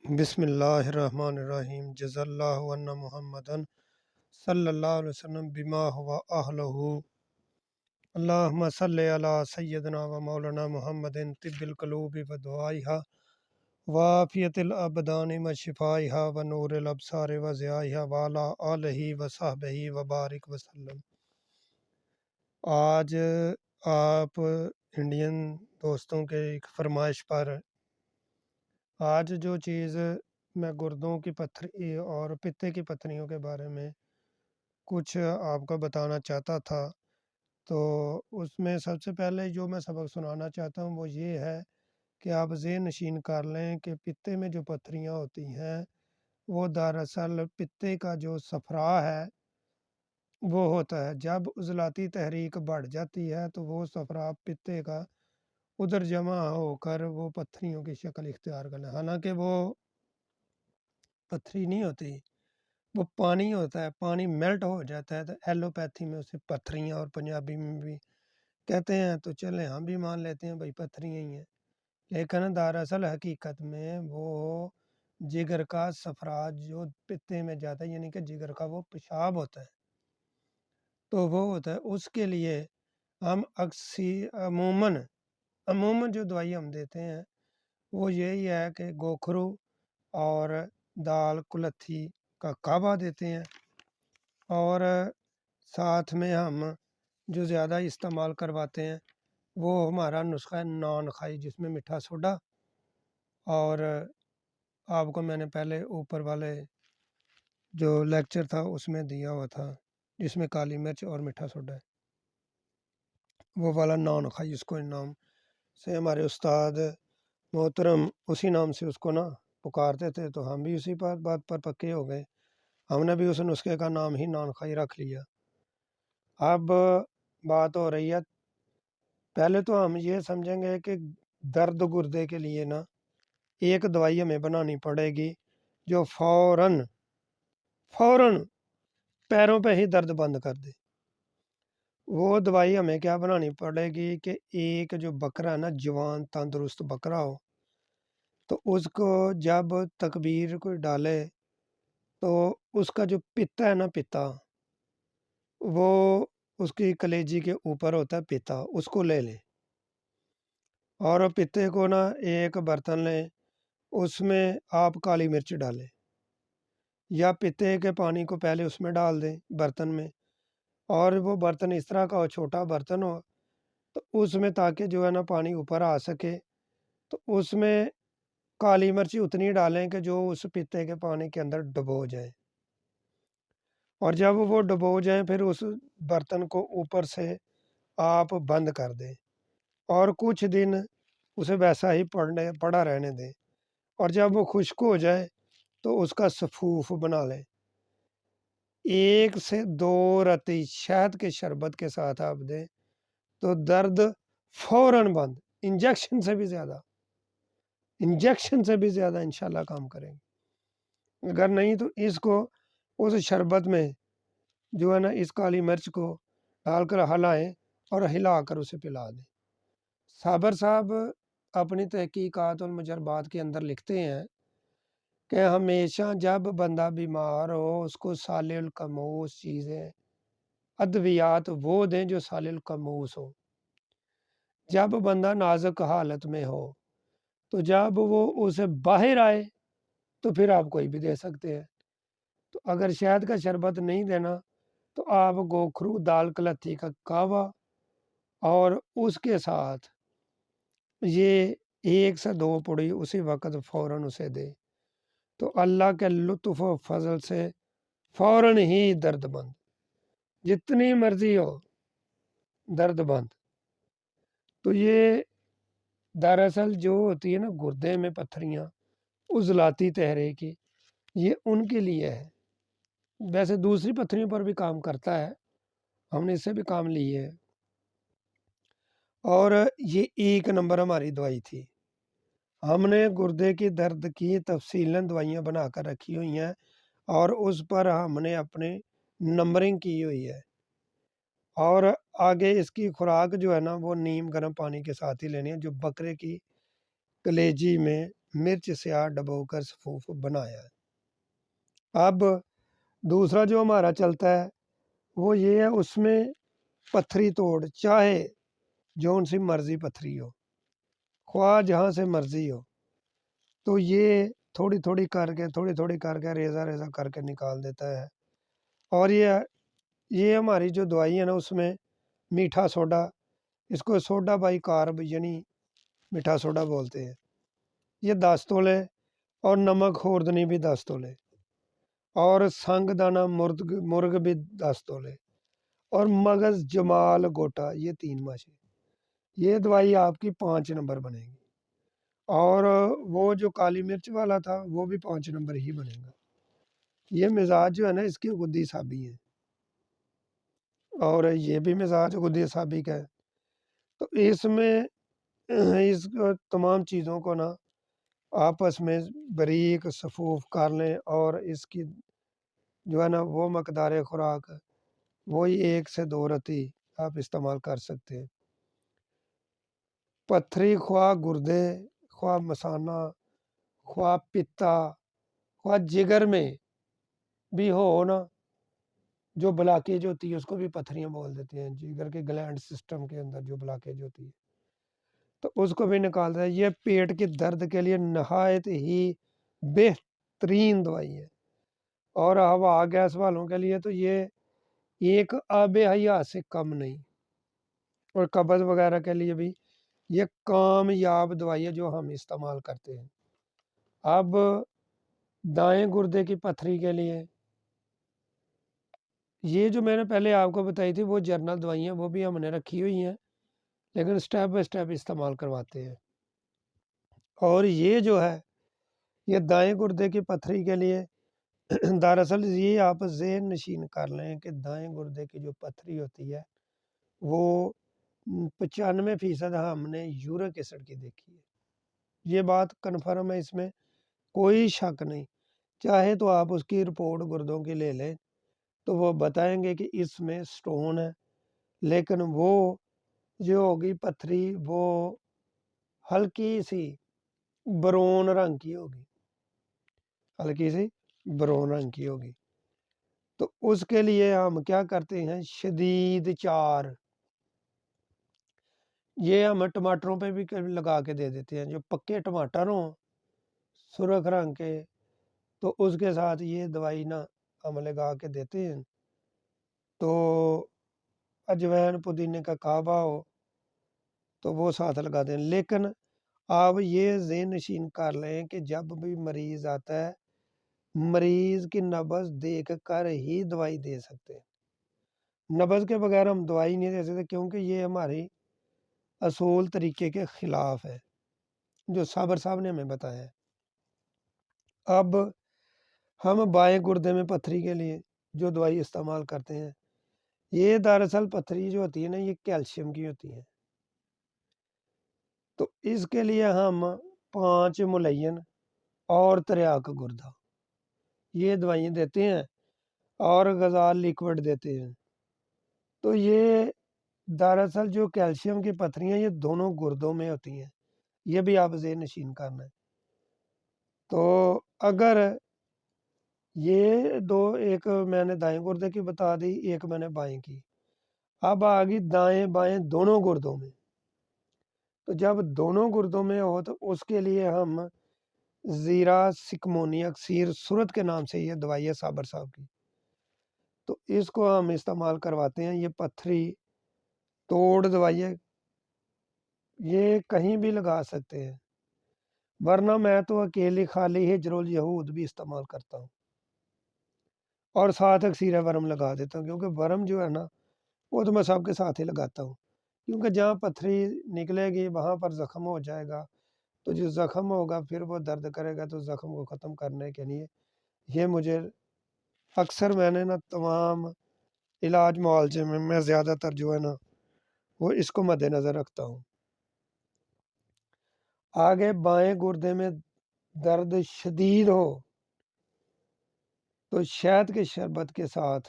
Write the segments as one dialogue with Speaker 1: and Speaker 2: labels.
Speaker 1: بسم اللہ الرحمن الرحیم جزا اللہ عنا محمدن صلی اللہ علیہ وسلم بما ہوا اہلہ اللہم صلی علی سیدنا و مولانا محمد طب القلوب و دعائها وعافیت الابدان و شفائها و نور الابصار و ضیائها وعلی آلہ و صحبہ و بارک وسلم۔ آج آپ انڈین دوستوں کے ایک فرمائش پر آج جو چیز میں گردوں کی پتھری اور پتے کی پتھریوں کے بارے میں کچھ آپ کو بتانا چاہتا تھا، تو اس میں سب سے پہلے جو میں سبق سنانا چاہتا ہوں وہ یہ ہے کہ آپ ذہن نشین کر لیں کہ پتے میں جو پتھریاں ہوتی ہیں وہ دراصل پتے کا جو صفرا ہے وہ ہوتا ہے۔ جب عضلاتی تحریک بڑھ جاتی ہے تو وہ صفرا پتے کا ادھر جمع ہو کر وہ پتھریوں کی شکل اختیار کر لیں، حالانکہ وہ پتھری نہیں ہوتی، وہ پانی ہوتا ہے، پانی میلٹ ہو جاتا ہے تو ایلوپیتھی میں اسے پتھریاں اور پنجابی میں بھی کہتے ہیں، تو چلیں ہم بھی مان لیتے ہیں بھائی پتھریاں ہی ہیں، لیکن دراصل حقیقت میں وہ جگر کا صفرات جو پتے میں جاتا ہے، یعنی کہ جگر کا وہ پیشاب ہوتا ہے، تو وہ ہوتا ہے۔ اس کے لیے ہم عموماً جو دوائی ہم دیتے ہیں وہ یہی ہے کہ گوکھرو اور دال کلتھی کا کعبہ دیتے ہیں، اور ساتھ میں ہم جو زیادہ استعمال کرواتے ہیں وہ ہمارا نسخہ ہے نان کھائی، جس میں میٹھا سوڈا، اور آپ کو میں نے پہلے اوپر والے جو لیکچر تھا اس میں دیا ہوا تھا جس میں کالی مرچ اور میٹھا سوڈا ہے، وہ والا نان کھائی، اس کو نام سے ہمارے استاد محترم اسی نام سے اس کو پکارتے تھے، تو ہم بھی اسی بات پر پکے ہو گئے، ہم نے بھی اس نسخے کا نام ہی نان کھائی رکھ لیا۔ اب بات ہو رہی ہے، پہلے تو ہم یہ سمجھیں گے کہ درد گردے کے لیے ایک دوائی ہمیں بنانی پڑے گی جو فوراً پیروں پہ ہی درد بند کر دے۔ وہ دوائی ہمیں کیا بنانی پڑے گی کہ ایک جو بکرا ہے جوان تندرست بکرا ہو، تو اس کو جب تکبیر کوئی ڈالے تو اس کا جو پتا ہے پتا وہ اس کی کلیجی کے اوپر ہوتا ہے، پتا اس کو لے لیں، اور پتے کو ایک برتن لیں، اس میں آپ کالی مرچ ڈالیں، یا پتے کے پانی کو پہلے اس میں ڈال دیں برتن میں، اور وہ برتن اس طرح کا ہو، چھوٹا برتن ہو، تو اس میں تاکہ جو ہے پانی اوپر آ سکے، تو اس میں کالی مرچی اتنی ڈالیں کہ جو اس پتے کے پانی کے اندر ڈبو جائے، اور جب وہ ڈبو جائیں پھر اس برتن کو اوپر سے آپ بند کر دیں اور کچھ دن اسے ویسا ہی پڑا رہنے دیں، اور جب وہ خشک ہو جائے تو اس کا سفوف بنا لیں، 1 سے 2 رتی شہد کے شربت کے ساتھ آپ دیں تو درد فوراً بند، انجیکشن سے بھی زیادہ انشاءاللہ کام کریں گے۔ اگر نہیں تو اس کو اس شربت میں جو ہے اس کالی مرچ کو ڈال کر ہلائیں اور ہلا کر اسے پلا دیں۔ صابر صاحب اپنی تحقیقات اور مجربات کے اندر لکھتے ہیں کہ ہمیشہ جب بندہ بیمار ہو اس کو سالِ القموس چیزیں ادویات وہ دیں جو سالِ القموس ہو۔ جب بندہ نازک حالت میں ہو تو جب وہ اسے باہر آئے تو پھر آپ کوئی بھی دے سکتے ہیں۔ تو اگر شہد کا شربت نہیں دینا تو آپ گوکھرو دال کلتھی کا کعبہ اور اس کے ساتھ یہ 1 سے 2 پوڑی اسی وقت فوراً اسے دے تو اللہ کے لطف و فضل سے فوراً ہی درد بند، جتنی مرضی ہو درد بند۔ تو یہ دراصل جو ہوتی ہے گردے میں پتھریاں عضلاتی تحریک کی، یہ ان کے لیے ہے، ویسے دوسری پتھریوں پر بھی کام کرتا ہے، ہم نے اس سے بھی کام لی ہے، اور یہ 1 نمبر ہماری دوائی تھی۔ ہم نے گردے کی درد کی تفصیلاً دوائیاں بنا کر رکھی ہوئی ہیں اور اس پر ہم نے اپنی نمبرنگ کی ہوئی ہے، اور آگے اس کی خوراک جو ہے وہ نیم گرم پانی کے ساتھ ہی لینی ہے، جو بکرے کی کلیجی میں مرچ سیاہ ڈبو کر صفوف بنایا ہے۔ اب دوسرا جو ہمارا چلتا ہے وہ یہ ہے، اس میں پتھری توڑ، چاہے جون سی مرضی پتھری ہو، خواہ جہاں سے مرضی ہو، تو یہ تھوڑی تھوڑی کر کے ریزہ ریزہ کر کے نکال دیتا ہے۔ اور یہ ہماری جو دوائی ہے نا، اس میں میٹھا سوڈا، اس کو سوڈا بائی کارب یعنی میٹھا سوڈا بولتے ہیں، یہ 10 تولے، اور نمک خوردنی بھی 10 تولے، اور سنگ دانہ مرغ بھی 10 تولے، اور مغز جمال گوٹا یہ 3 ماشے۔ یہ دوائی آپ کی 5 نمبر بنے گی، اور وہ جو کالی مرچ والا تھا وہ بھی 5 نمبر ہی بنے گا۔ یہ مزاج جو ہے نا اس کی غدی صابی ہے، اور یہ بھی مزاج غدی صابی کا ہے۔ تو اس میں اس تمام چیزوں کو نا آپس میں باریک صفوف کر لیں، اور اس کی جو ہے نا وہ مقدار خوراک وہی 1 سے 2 رتی آپ استعمال کر سکتے ہیں۔ پتھری خواہ گردے، خواہ مسانہ، خواہ پتا، خواہ جگر میں بھی ہو نا، جو بلاکیج ہوتی ہے اس کو بھی پتھریاں بول دیتے ہیں، جگر کے گلینڈ سسٹم کے اندر جو بلاکیج ہوتی ہے تو اس کو بھی نکالتا ہے۔ یہ پیٹ کے درد کے لیے نہایت ہی بہترین دوائی ہے، اور ہوا گیس والوں کے لیے تو یہ ایک آب حیات سے کم نہیں، اور قبض وغیرہ کے لیے بھی یہ کامیاب دوائی ہے جو ہم استعمال کرتے ہیں۔ اب دائیں گردے کی پتھری کے لیے یہ جو میں نے پہلے آپ کو بتائی تھی وہ جرنل دوائیں وہ بھی ہم نے رکھی ہوئی ہیں، لیکن سٹیپ بائی سٹیپ استعمال کرواتے ہیں۔ اور یہ جو ہے یہ دائیں گردے کی پتھری کے لیے دراصل یہ آپ ذہن نشین کر لیں کہ دائیں گردے کی جو پتھری ہوتی ہے وہ 95% ہم نے یورک ایسڈ کی دیکھی ہے۔ یہ بات کنفرم ہے، اس میں کوئی شک نہیں، چاہے تو آپ اس کی رپورٹ گردوں کی لے لیں تو وہ بتائیں گے کہ اس میں سٹون ہے، لیکن وہ جو ہوگی پتھری وہ ہلکی سی برون رنگ کی ہوگی، ہلکی سی برون رنگ کی ہوگی۔ تو اس کے لیے ہم کیا کرتے ہیں، شدید چار یہ ہم ٹماٹروں پہ بھی لگا کے دے دیتے ہیں، جو پکے ٹماٹر ہوں سرخ رنگ کے تو اس کے ساتھ یہ دوائی نا ہم لگا کے دیتے ہیں۔ تو اجوین پودینے کا کعبہ ہو تو وہ ساتھ لگا دیں، لیکن آپ یہ ذہن نشین کر لیں کہ جب بھی مریض آتا ہے مریض کی نبض دیکھ کر ہی دوائی دے سکتے ہیں، نبض کے بغیر ہم دوائی نہیں دے سکتے، کیونکہ یہ ہماری اصول طریقے کے خلاف ہے جو صابر صاحب نے ہمیں بتایا ہے۔ اب ہم بائیں گردے میں پتھری کے لیے جو دوائی استعمال کرتے ہیں، یہ دراصل پتھری جو ہوتی ہے نا یہ کیلشیم کی ہوتی ہے، تو اس کے لیے ہم 5 ملین اور تریاک گردہ یہ دوائیں دیتے ہیں، اور غزال لیکوڈ دیتے ہیں۔ تو یہ دراصل جو کیلشیم کی پتھریاں یہ دونوں گردوں میں ہوتی ہیں، یہ بھی آپ ذہن نشین کرنا ہے۔ تو اگر یہ دو، ایک میں نے دائیں گردے کی بتا دی، ایک میں نے بائیں کی، اب آگی دائیں بائیں دونوں گردوں میں۔ تو جب دونوں گردوں میں ہو تو اس کے لیے ہم زیرہ سکمونی اکسیر صورت کے نام سے یہ دوائی ہے صابر صاحب کی، تو اس کو ہم استعمال کرواتے ہیں۔ یہ پتھری توڑ دوائی ہے، یہ کہیں بھی لگا سکتے ہیں، ورنہ میں تو اکیلی خالی ہجر الیہود بھی استعمال کرتا ہوں، اور ساتھ اکسیر ورم لگا دیتا ہوں، کیونکہ ورم جو ہے نا وہ تو میں سب کے ساتھ ہی لگاتا ہوں، کیونکہ جہاں پتھری نکلے گی وہاں پر زخم ہو جائے گا، تو جو زخم ہوگا پھر وہ درد کرے گا، تو زخم کو ختم کرنے کے لیے یہ مجھے اکثر میں نے نا تمام علاج معالجے میں زیادہ تر جو ہے نا وہ اس کو مد نظر رکھتا ہوں۔ آگے بائیں گردے میں درد شدید ہو تو شہد کے شربت کے ساتھ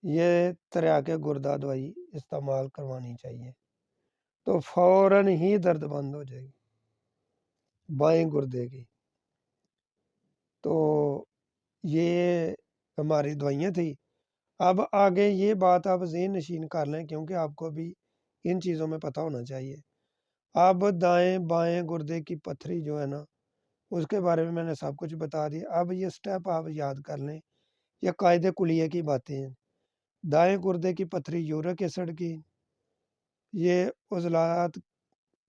Speaker 1: یہ تریاک گردہ دوائی استعمال کروانی چاہیے، تو فوراً ہی درد بند ہو جائے گی۔ بائیں گردے کی۔ تو یہ ہماری دوائیاں تھیں۔ اب آگے یہ بات آپ ذہن نشین کر لیں، کیونکہ آپ کو بھی ان چیزوں میں پتہ ہونا چاہیے۔ اب دائیں بائیں گردے کی پتھری جو ہے نا، اس کے بارے میں میں نے سب کچھ بتا دیا۔ اب یہ سٹیپ آپ یاد کر لیں، یہ قاعدے کلیہ کی باتیں ہیں۔ دائیں گردے کی پتھری یورک ایسڈ کی، یہ عضلات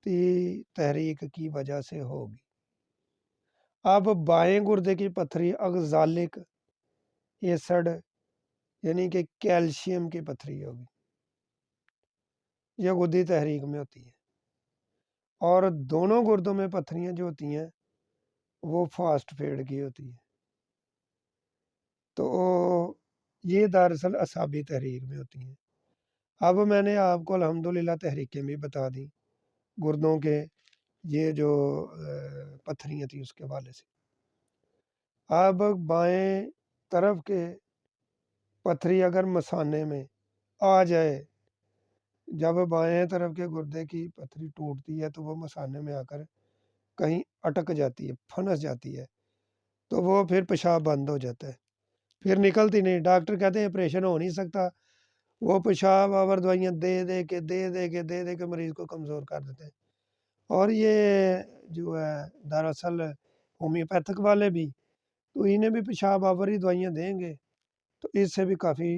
Speaker 1: کی تحریک کی وجہ سے ہوگی۔ اب بائیں گردے کی پتھری اگزالک ایسڈ یعنی کہ کیلشیم کی پتھری ہوگی، یہ غدی تحریک میں ہوتی ہے۔ اور دونوں گردوں میں پتھریاں جو ہوتی ہیں وہ فاسٹ فیڈ کی ہوتی ہے، تو یہ دراصل اعصابی تحریک میں ہوتی ہیں۔ اب میں نے آپ کو الحمدللہ تحریکیں بھی بتا دی گردوں کے، یہ جو پتھریاں تھیں اس کے حوالے سے۔ اب بائیں طرف کے پتھری اگر مثانے میں آ جائے، جب بائیں طرف کے گردے کی پتھری ٹوٹتی ہے تو وہ مثانے میں آ کر کہیں اٹک جاتی ہے، پھنس جاتی ہے، تو وہ پھر پیشاب بند ہو جاتا ہے، پھر نکلتی نہیں۔ ڈاکٹر کہتے ہیں آپریشن ہو نہیں سکتا، وہ پیشاب اور دوائیاں دے کے مریض کو کمزور کر دیتے ہیں۔ اور یہ جو ہے دراصل ہومیوپیتھک والے بھی تو انہیں بھی پیشاب آوری دوائیاں دیں گے، تو اس سے بھی کافی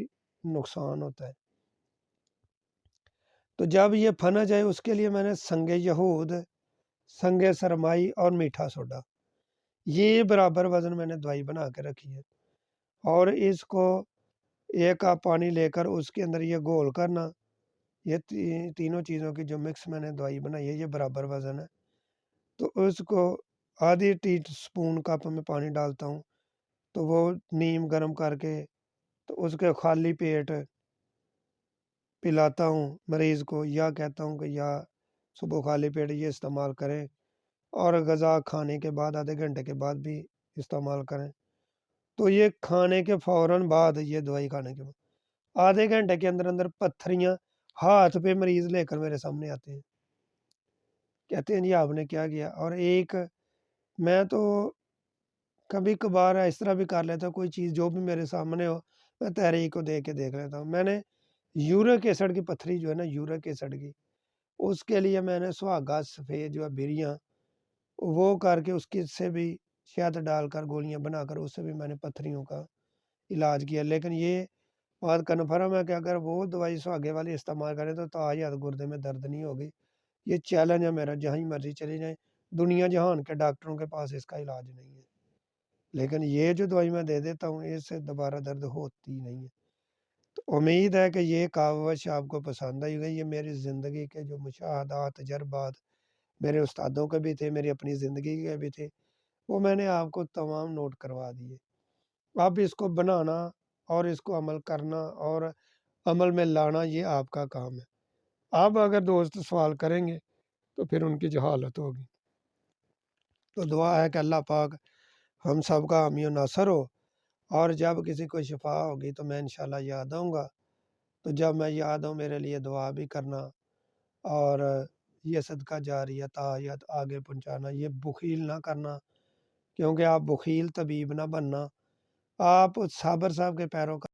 Speaker 1: نقصان ہوتا ہے۔ تو جب یہ پھنا جائے اس کے لیے میں نے سنگ یہود، سنگ سرمائی اور میٹھا سوڈا، یہ برابر وزن میں نے دوائی بنا کے رکھی ہے، اور اس کو ایک کپ پانی لے کر اس کے اندر یہ گھول کرنا، یہ تینوں چیزوں کی جو مکس میں نے دوائی بنائی ہے یہ برابر وزن ہے، تو اس کو آدھی ٹی سپون کپ میں پانی ڈالتا ہوں، تو وہ نیم گرم کر کے تو اس کے خالی پیٹ پلاتا ہوں مریض کو، یا کہتا ہوں کہ یا صبح خالی پیٹ یہ استعمال کریں، اور غذا کھانے کے بعد آدھے گھنٹے کے بعد بھی استعمال کریں۔ تو یہ کھانے کے فوراً بعد، یہ دوائی کھانے کے بعد آدھے گھنٹے کے اندر اندر پتھریاں ہاتھ پہ مریض لے کر میرے سامنے آتے ہیں، کہتے ہیں جی آپ نے کیا کیا۔ اور ایک میں تو کبھی کبھار اس طرح بھی کر لیتا ہوں، کوئی چیز جو بھی میرے سامنے ہو میں تحریک کو دیکھ لیتا ہوں۔ میں نے یورک ایسڈ کی پتھری جو ہے نا، یورک ایسڈ کی، اس کے لیے میں نے سہاگا سفید جو ہے بریاں وہ کر کے اس کے سے بھی شہد ڈال کر گولیاں بنا کر اس سے بھی میں نے پتھریوں کا علاج کیا۔ لیکن یہ بات کنفرم ہے کہ اگر وہ دوائی سہاگے والی استعمال کریں تو تاحیات گردے میں درد نہیں ہوگی۔ یہ چیلنج ہے میرا، جہاں مرضی چلے جائیں دنیا جہان کے ڈاکٹروں کے پاس اس کا علاج نہیں ہے، لیکن یہ جو دوائی میں دے دیتا ہوں اس سے دوبارہ درد ہوتی نہیں ہے۔ تو امید ہے کہ یہ کاوش آپ کو پسند آئی ہوگی۔ یہ میری زندگی کے جو مشاہدات، تجربات میرے استادوں کے بھی تھے، میری اپنی زندگی کے بھی تھے، وہ میں نے آپ کو تمام نوٹ کروا دیے۔ اب اس کو بنانا اور اس کو عمل کرنا اور عمل میں لانا یہ آپ کا کام ہے۔ اب اگر دوست سوال کریں گے تو پھر ان کی جہالت ہوگی۔ تو دعا ہے کہ اللہ پاک ہم سب کا حامی و ناصر ہو، اور جب کسی کو شفا ہوگی تو میں انشاءاللہ یاد آؤں گا۔ تو جب میں یاد ہوں میرے لیے دعا بھی کرنا، اور یہ صدقہ جاریہ تاحیات آگے پہنچانا، یہ بخیل نہ کرنا، کیونکہ آپ بخیل طبیب نہ بننا، آپ صابر صاحب کے پیروں کا